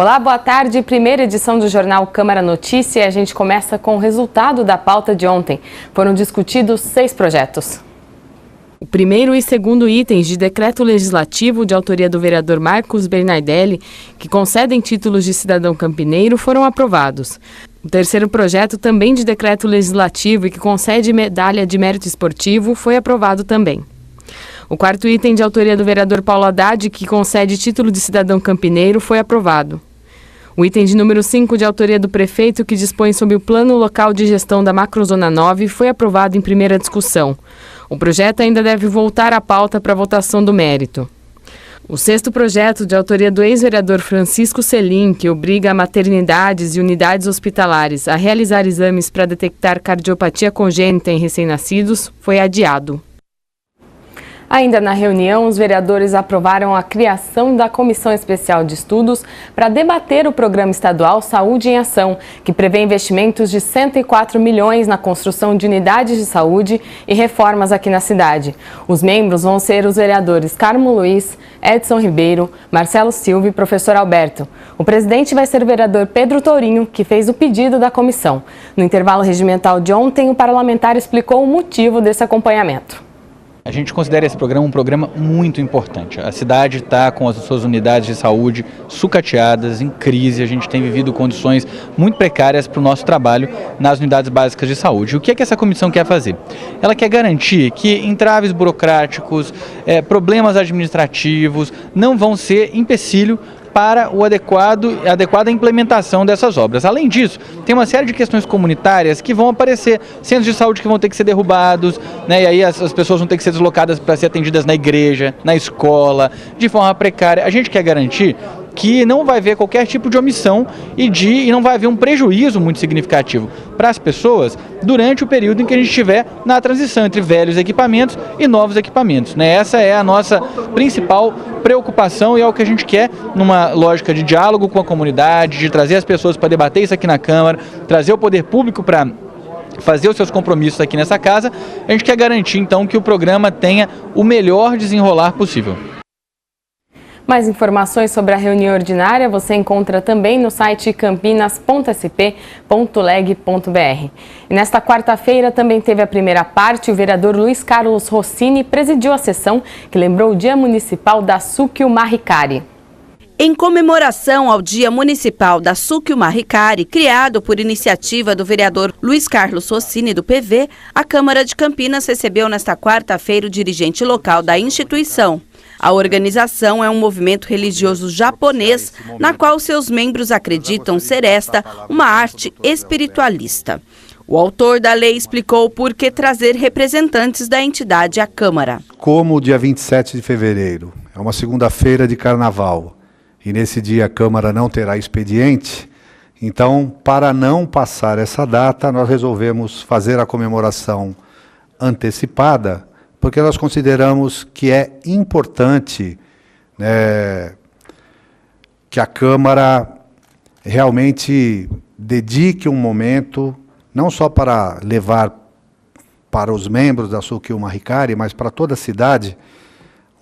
Olá, boa tarde. Primeira edição do Jornal Câmara Notícia. A gente começa com o resultado da pauta de ontem. Foram discutidos 6 projetos. O primeiro e segundo itens de decreto legislativo de autoria do vereador Marcos Bernardelli, que concedem títulos de cidadão campineiro, foram aprovados. O terceiro projeto, também de decreto legislativo e que concede medalha de mérito esportivo, foi aprovado também. O quarto item de autoria do vereador Paulo Haddad, que concede título de cidadão campineiro, foi aprovado. O item de número 5, de autoria do prefeito, que dispõe sobre o plano local de gestão da Macrozona 9, foi aprovado em primeira discussão. O projeto ainda deve voltar à pauta para votação do mérito. O sexto projeto, de autoria do ex-vereador Francisco Selim, que obriga maternidades e unidades hospitalares a realizar exames para detectar cardiopatia congênita em recém-nascidos, foi adiado. Ainda na reunião, os vereadores aprovaram a criação da Comissão Especial de Estudos para debater o Programa Estadual Saúde em Ação, que prevê investimentos de 104 milhões na construção de unidades de saúde e reformas aqui na cidade. Os membros vão ser os vereadores Carmo Luiz, Edson Ribeiro, Marcelo Silva e professor Alberto. O presidente vai ser o vereador Pedro Tourinho, que fez o pedido da comissão. No intervalo regimental de ontem, o parlamentar explicou o motivo desse acompanhamento. A gente considera esse programa um programa muito importante. A cidade está com as suas unidades de saúde sucateadas, em crise. A gente tem vivido condições muito precárias para o nosso trabalho nas unidades básicas de saúde. O que é que essa comissão quer fazer? Ela quer garantir que entraves burocráticos, problemas administrativos não vão ser empecilho para a adequada implementação dessas obras. Além disso, tem uma série de questões comunitárias que vão aparecer, centros de saúde que vão ter que ser derrubados, né, e aí as pessoas vão ter que ser deslocadas para ser atendidas na igreja, na escola, de forma precária. A gente quer garantir que não vai haver qualquer tipo de omissão e não vai haver um prejuízo muito significativo para as pessoas durante o período em que a gente estiver na transição entre velhos equipamentos e novos equipamentos, né? Essa é a nossa principal preocupação e é o que a gente quer numa lógica de diálogo com a comunidade, de trazer as pessoas para debater isso aqui na Câmara, trazer o poder público para fazer os seus compromissos aqui nessa casa. A gente quer garantir então que o programa tenha o melhor desenrolar possível. Mais informações sobre a reunião ordinária você encontra também no site campinas.sp.leg.br. E nesta quarta-feira também teve a primeira parte. O vereador Luiz Carlos Rossini presidiu a sessão que lembrou o Dia Municipal da Succhio Marricari. Em comemoração ao Dia Municipal da Succhio Marricari, criado por iniciativa do vereador Luiz Carlos Rossini do PV, a Câmara de Campinas recebeu nesta quarta-feira o dirigente local da instituição. A organização é um movimento religioso japonês, na qual seus membros acreditam ser esta uma arte espiritualista. O autor da lei explicou por que trazer representantes da entidade à Câmara. Como o dia 27 de fevereiro é uma segunda-feira de carnaval, e nesse dia a Câmara não terá expediente, então, para não passar essa data, nós resolvemos fazer a comemoração antecipada, porque nós consideramos que é importante, né, que a Câmara realmente dedique um momento, não só para levar para os membros da Succhio Marricari, mas para toda a cidade,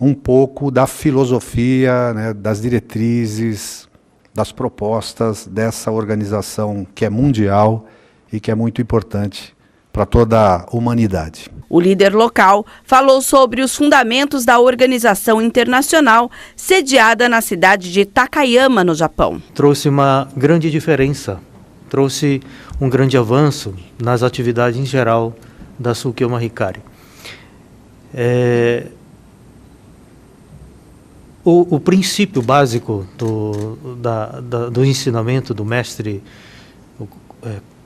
um pouco da filosofia, né, das diretrizes, das propostas dessa organização que é mundial e que é muito importante para toda a humanidade. O líder local falou sobre os fundamentos da organização internacional sediada na cidade de Takayama, no Japão. Trouxe uma grande diferença, trouxe um grande avanço nas atividades em geral da Succhio Marricari. O princípio básico do ensinamento do mestre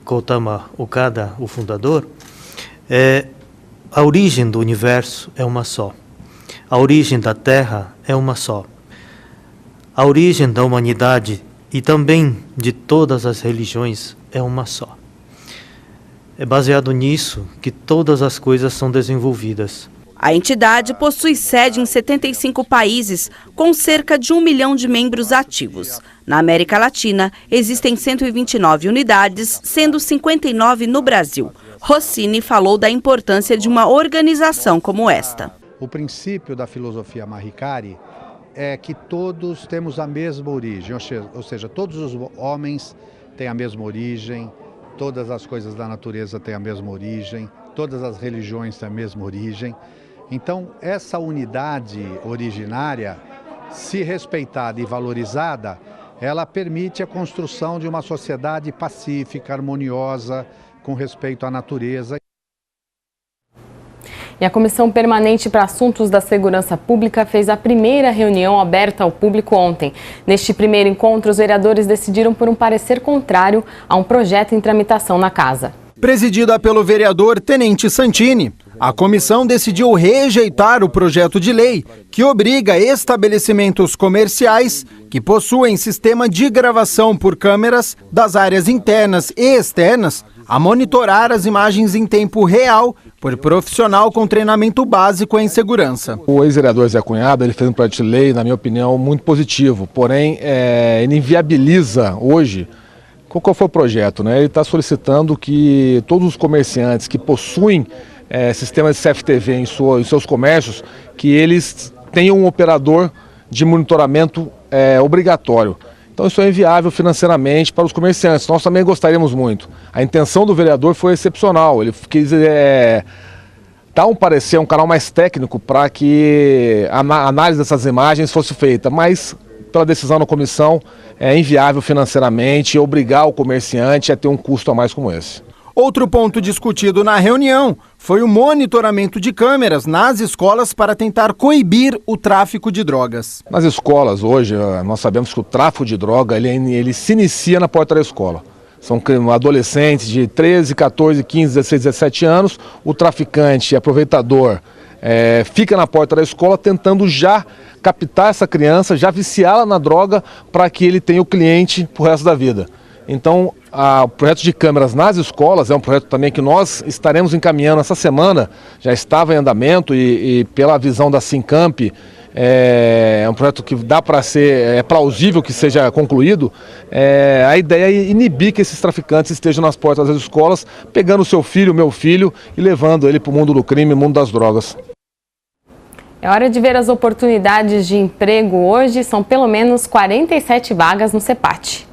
Kotama Okada, o fundador, a origem do universo é uma só. A origem da Terra é uma só. A origem da humanidade e também de todas as religiões é uma só. É baseado nisso que todas as coisas são desenvolvidas. A entidade possui sede em 75 países, com cerca de 1 milhão de membros ativos. Na América Latina, existem 129 unidades, sendo 59 no Brasil. Rossini falou da importância de uma organização como esta. O princípio da filosofia Marricari é que todos temos a mesma origem, ou seja, todos os homens têm a mesma origem, todas as coisas da natureza têm a mesma origem, todas as religiões têm a mesma origem. Então, essa unidade originária, se respeitada e valorizada, ela permite a construção de uma sociedade pacífica, harmoniosa, com respeito à natureza. E a Comissão Permanente para Assuntos da Segurança Pública fez a primeira reunião aberta ao público ontem. Neste primeiro encontro, os vereadores decidiram por um parecer contrário a um projeto em tramitação na Casa. Presidida pelo vereador Tenente Santini, a comissão decidiu rejeitar o projeto de lei que obriga estabelecimentos comerciais que possuem sistema de gravação por câmeras das áreas internas e externas a monitorar as imagens em tempo real por profissional com treinamento básico em segurança. O ex-vereador Zé Cunhado ele fez um projeto de lei, na minha opinião, muito positivo, porém ele inviabiliza hoje. Qual foi o projeto? Ele está solicitando que todos os comerciantes que possuem sistemas de CFTV em seus comércios, que eles tenham um operador de monitoramento obrigatório. Então isso é inviável financeiramente para os comerciantes. Nós também gostaríamos muito. A intenção do vereador foi excepcional. Ele quis dar um parecer, um canal mais técnico para que a análise dessas imagens fosse feita, mas pela decisão da comissão é inviável financeiramente obrigar o comerciante a ter um custo a mais como esse. Outro ponto discutido na reunião foi o monitoramento de câmeras nas escolas para tentar coibir o tráfico de drogas. Nas escolas hoje, nós sabemos que o tráfico de droga ele se inicia na porta da escola. São adolescentes de 13, 14, 15, 16, 17 anos. O traficante, aproveitador, fica na porta da escola tentando já captar essa criança, já viciá-la na droga para que ele tenha o cliente pro resto da vida. Então, o projeto de câmeras nas escolas é um projeto também que nós estaremos encaminhando essa semana, já estava em andamento e pela visão da Sincamp, é um projeto que dá para ser, plausível que seja concluído. A ideia é inibir que esses traficantes estejam nas portas das escolas, pegando o seu filho, o meu filho, e levando ele para o mundo do crime, o mundo das drogas. É hora de ver as oportunidades de emprego hoje, são pelo menos 47 vagas no CEPAT.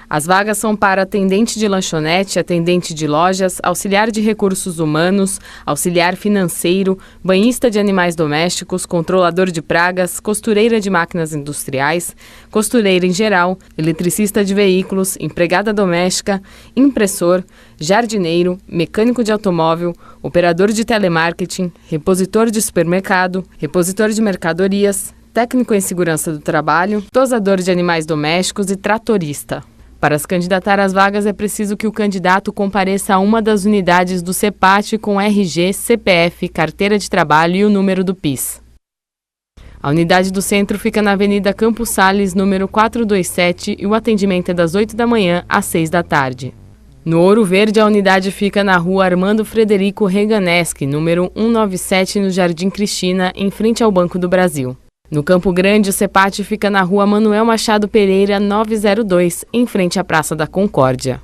As vagas são para atendente de lanchonete, atendente de lojas, auxiliar de recursos humanos, auxiliar financeiro, banhista de animais domésticos, controlador de pragas, costureira de máquinas industriais, costureira em geral, eletricista de veículos, empregada doméstica, impressor, jardineiro, mecânico de automóvel, operador de telemarketing, repositor de supermercado, repositor de mercadorias, técnico em segurança do trabalho, tosador de animais domésticos e tratorista. Para se candidatar às vagas, é preciso que o candidato compareça a uma das unidades do CEPAT com RG, CPF, carteira de trabalho e o número do PIS. A unidade do centro fica na Avenida Campos Sales, número 427, e o atendimento é das 8 da manhã às 6 da tarde. No Ouro Verde, a unidade fica na rua Armando Frederico Reganeschi, número 197, no Jardim Cristina, em frente ao Banco do Brasil. No Campo Grande, o CEPAT fica na rua Manuel Machado Pereira, 902, em frente à Praça da Concórdia.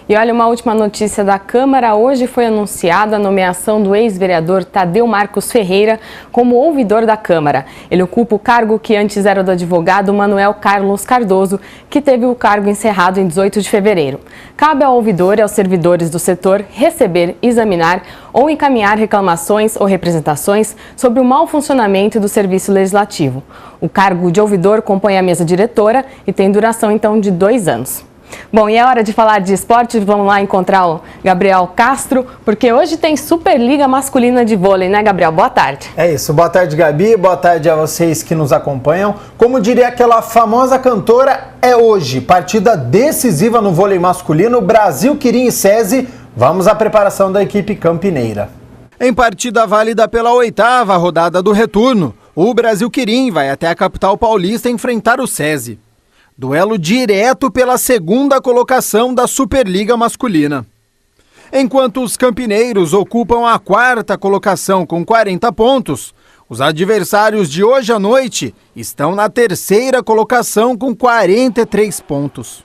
E olha, uma última notícia da Câmara. Hoje foi anunciada a nomeação do ex-vereador Tadeu Marcos Ferreira como ouvidor da Câmara. Ele ocupa o cargo que antes era do advogado Manuel Carlos Cardoso, que teve o cargo encerrado em 18 de fevereiro. Cabe ao ouvidor e aos servidores do setor receber, examinar ou encaminhar reclamações ou representações sobre o mau funcionamento do Serviço Legislativo. O cargo de ouvidor compõe a mesa diretora e tem duração, então, de 2 anos. Bom, e é hora de falar de esporte. Vamos lá encontrar o Gabriel Castro, porque hoje tem Superliga Masculina de Vôlei, né, Gabriel? Boa tarde. É isso. Boa tarde, Gabi. Boa tarde a vocês que nos acompanham. Como diria aquela famosa cantora, é hoje. Partida decisiva no vôlei masculino, Brasil Quirim e SESI. Vamos à preparação da equipe campineira. Em partida válida pela 8ª rodada do retorno, o Brasil Quirim vai até a capital paulista enfrentar o SESI. Duelo direto pela 2ª colocação da Superliga Masculina. Enquanto os campineiros ocupam a 4ª colocação com 40 pontos, os adversários de hoje à noite estão na 3ª colocação com 43 pontos.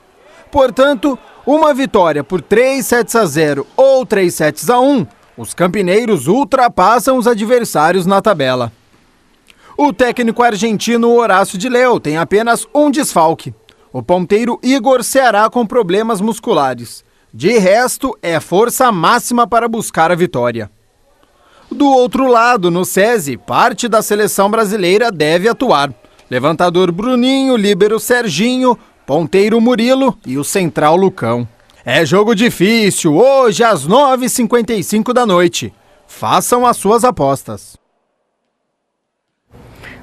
Portanto, uma vitória por 3-0 ou 3-1, os campineiros ultrapassam os adversários na tabela. O técnico argentino Horácio de Leo tem apenas um desfalque. O ponteiro Igor Ceará com problemas musculares. De resto, é força máxima para buscar a vitória. Do outro lado, no SESI, parte da seleção brasileira deve atuar. Levantador Bruninho, líbero Serginho, ponteiro Murilo e o central Lucão. É jogo difícil, hoje às 9h55 da noite. Façam as suas apostas.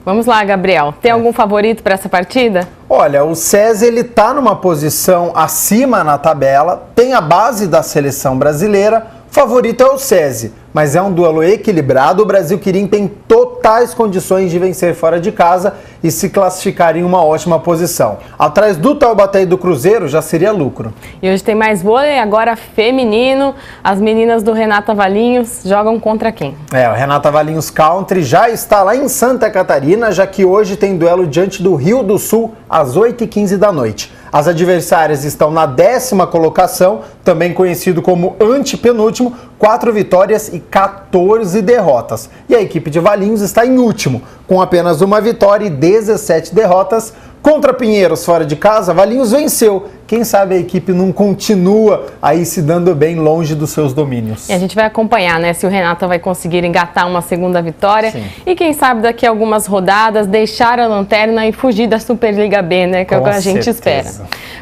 Vamos lá, Gabriel. Tem algum favorito para essa partida? Olha, o SESI ele tá numa posição acima na tabela, tem a base da seleção brasileira, o favorito é o SESI, mas é um duelo equilibrado. O Brasil Quirim tem totais condições de vencer fora de casa e se classificar em uma ótima posição. Atrás do Taubaté e do Cruzeiro já seria lucro. E hoje tem mais vôlei, agora feminino. As meninas do Renata Valinhos jogam contra quem? O Renata Valinhos Country já está lá em Santa Catarina, já que hoje tem duelo diante do Rio do Sul às 8h15 da noite. As adversárias estão na 10ª colocação, também conhecido como antepenúltimo, 4 vitórias e 14 derrotas. E a equipe de Valinhos está em último, com apenas uma vitória e 17 derrotas. Contra Pinheiros, fora de casa, Valinhos venceu. Quem sabe a equipe não continua aí se dando bem longe dos seus domínios. E a gente vai acompanhar, né, se o Renata vai conseguir engatar uma segunda vitória. Sim. E quem sabe daqui a algumas rodadas deixar a lanterna e fugir da Superliga B, né, que é o que a gente espera.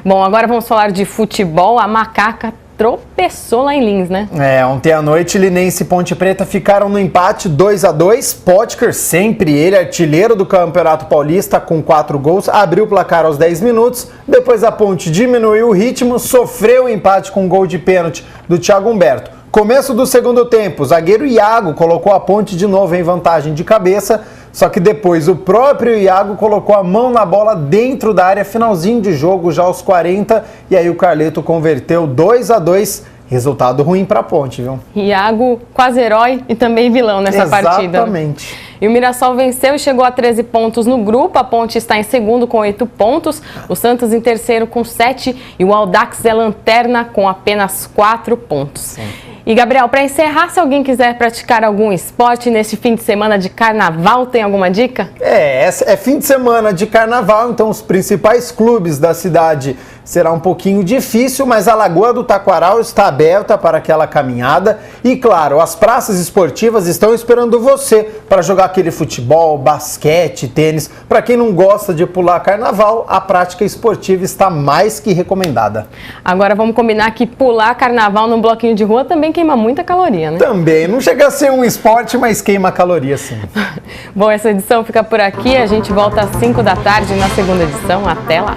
Bom, agora vamos falar de futebol. A Macaca tropeçou lá em Lins, né? Ontem à noite, Linense e Ponte Preta ficaram no empate 2-2. Potker, sempre ele, artilheiro do Campeonato Paulista, com 4 gols, abriu o placar aos 10 minutos. Depois a Ponte diminuiu o ritmo, sofreu o empate com um gol de pênalti do Thiago Humberto. Começo do segundo tempo, o zagueiro Iago colocou a Ponte de novo em vantagem de cabeça, só que depois o próprio Iago colocou a mão na bola dentro da área, finalzinho de jogo já aos 40, e aí o Carleto converteu 2-2, resultado ruim para a Ponte, viu? Iago quase herói e também vilão nessa partida. Exatamente. E o Mirassol venceu e chegou a 13 pontos no grupo. A Ponte está em segundo com 8 pontos, o Santos em terceiro com 7 e o Audax é lanterna com apenas 4 pontos. Sim. E, Gabriel, para encerrar, se alguém quiser praticar algum esporte neste fim de semana de carnaval, tem alguma dica? É fim de semana de carnaval, então os principais clubes da cidade será um pouquinho difícil, mas a Lagoa do Taquaral está aberta para aquela caminhada. E, claro, as praças esportivas estão esperando você para jogar aquele futebol, basquete, tênis. Para quem não gosta de pular carnaval, a prática esportiva está mais que recomendada. Agora vamos combinar que pular carnaval num bloquinho de rua também queima muita caloria, né? Também, não chega a ser um esporte, mas queima caloria sim. Bom, essa edição fica por aqui, a gente volta às 5 da tarde na segunda edição. Até lá!